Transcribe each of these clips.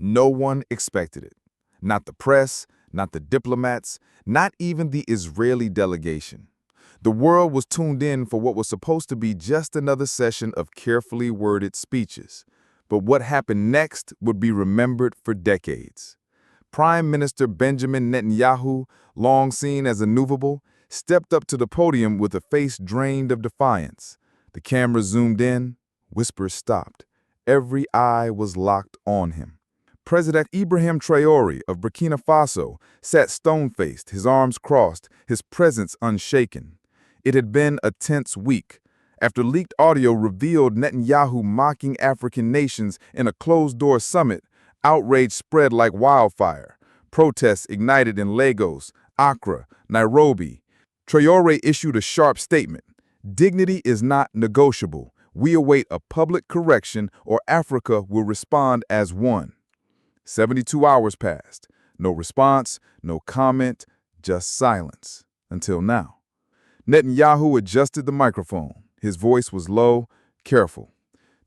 No one expected it. Not the press, not the diplomats, not even the Israeli delegation. The world was tuned in for what was supposed to be just another session of carefully worded speeches. But what happened next would be remembered for decades. Prime Minister Benjamin Netanyahu, long seen as immovable, stepped up to the podium with a face drained of defiance. The camera zoomed in, whispers stopped. Every eye was locked on him. President Ibrahim Traoré of Burkina Faso sat stone-faced, his arms crossed, his presence unshaken. It had been a tense week. After leaked audio revealed Netanyahu mocking African nations in a closed-door summit, outrage spread like wildfire. Protests ignited in Lagos, Accra, Nairobi. Traoré issued a sharp statement. Dignity is not negotiable. We await a public correction or Africa will respond as one. 72 hours passed. No response, no comment, just silence. Until now. Netanyahu adjusted the microphone. His voice was low, careful.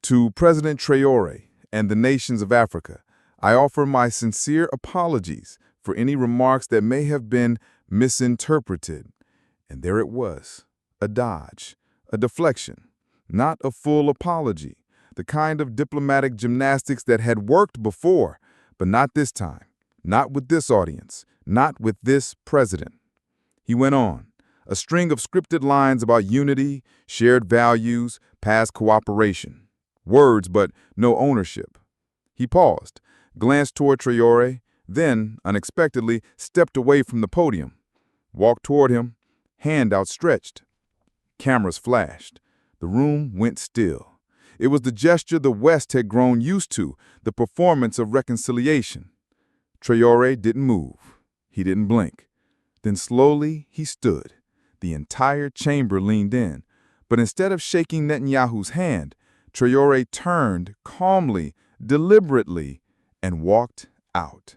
To President Traoré and the nations of Africa, I offer my sincere apologies for any remarks that may have been misinterpreted. And there it was, a dodge, a deflection, not a full apology, the kind of diplomatic gymnastics that had worked before, but not this time, not with this audience, not with this president. He went on, a string of scripted lines about unity, shared values, past cooperation. Words, but no ownership. He paused, glanced toward Traoré, then, unexpectedly, stepped away from the podium, walked toward him, hand outstretched. Cameras flashed. The room went still. It was the gesture the West had grown used to, the performance of reconciliation. Traoré didn't move. He didn't blink. Then slowly he stood. The entire chamber leaned in. But instead of shaking Netanyahu's hand, Traoré turned calmly, deliberately, and walked out.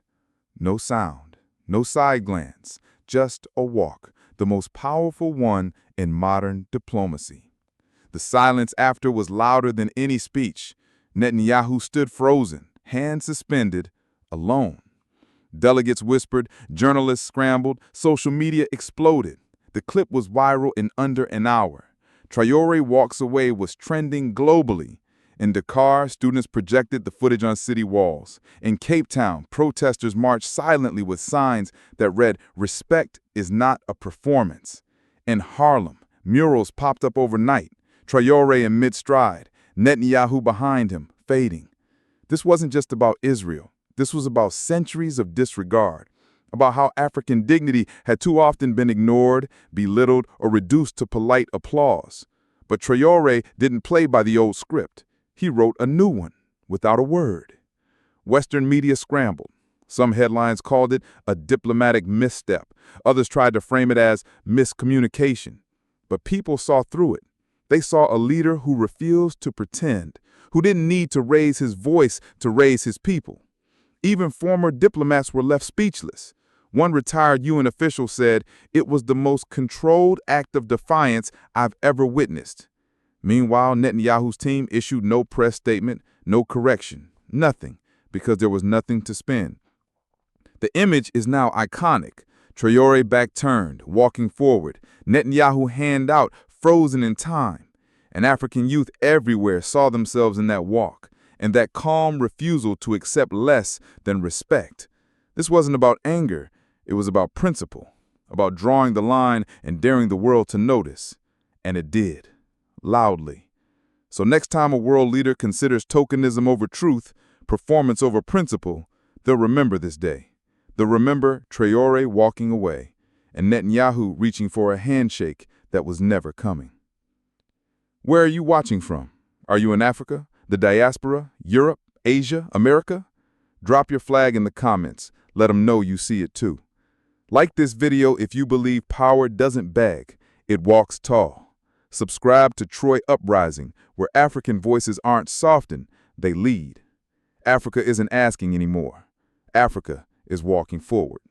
No sound, no side glance, just a walk, the most powerful one in modern diplomacy. The silence after was louder than any speech. Netanyahu stood frozen, hands suspended, alone. Delegates whispered, journalists scrambled, social media exploded. The clip was viral in under an hour. Traoré walks away was trending globally. In Dakar, students projected the footage on city walls. In Cape Town, protesters marched silently with signs that read, "Respect is not a performance." In Harlem, murals popped up overnight. Traoré in mid-stride, Netanyahu behind him, fading. This wasn't just about Israel. This was about centuries of disregard, about how African dignity had too often been ignored, belittled, or reduced to polite applause. But Traoré didn't play by the old script. He wrote a new one, without a word. Western media scrambled. Some headlines called it a diplomatic misstep. Others tried to frame it as miscommunication. But people saw through it. They saw a leader who refused to pretend, who didn't need to raise his voice to raise his people. Even former diplomats were left speechless. One retired UN official said, "It was the most controlled act of defiance I've ever witnessed." Meanwhile, Netanyahu's team issued no press statement, no correction, nothing, because there was nothing to spin. The image is now iconic. Traoré back turned, walking forward, Netanyahu hand out, frozen in time. And African youth everywhere saw themselves in that walk, and that calm refusal to accept less than respect. This wasn't about anger, it was about principle, about drawing the line and daring the world to notice. And it did. Loudly. So next time a world leader considers tokenism over truth, performance over principle, they'll remember this day. They'll remember Traoré walking away and Netanyahu reaching for a handshake that was never coming. Where are you watching from? Are you in Africa, the diaspora, Europe, Asia, America? Drop your flag in the comments. Let them know you see it too. Like this video if you believe power doesn't beg, it walks tall. Subscribe to Troy Uprising, where African voices aren't softened, they lead. Africa isn't asking anymore. Africa is walking forward.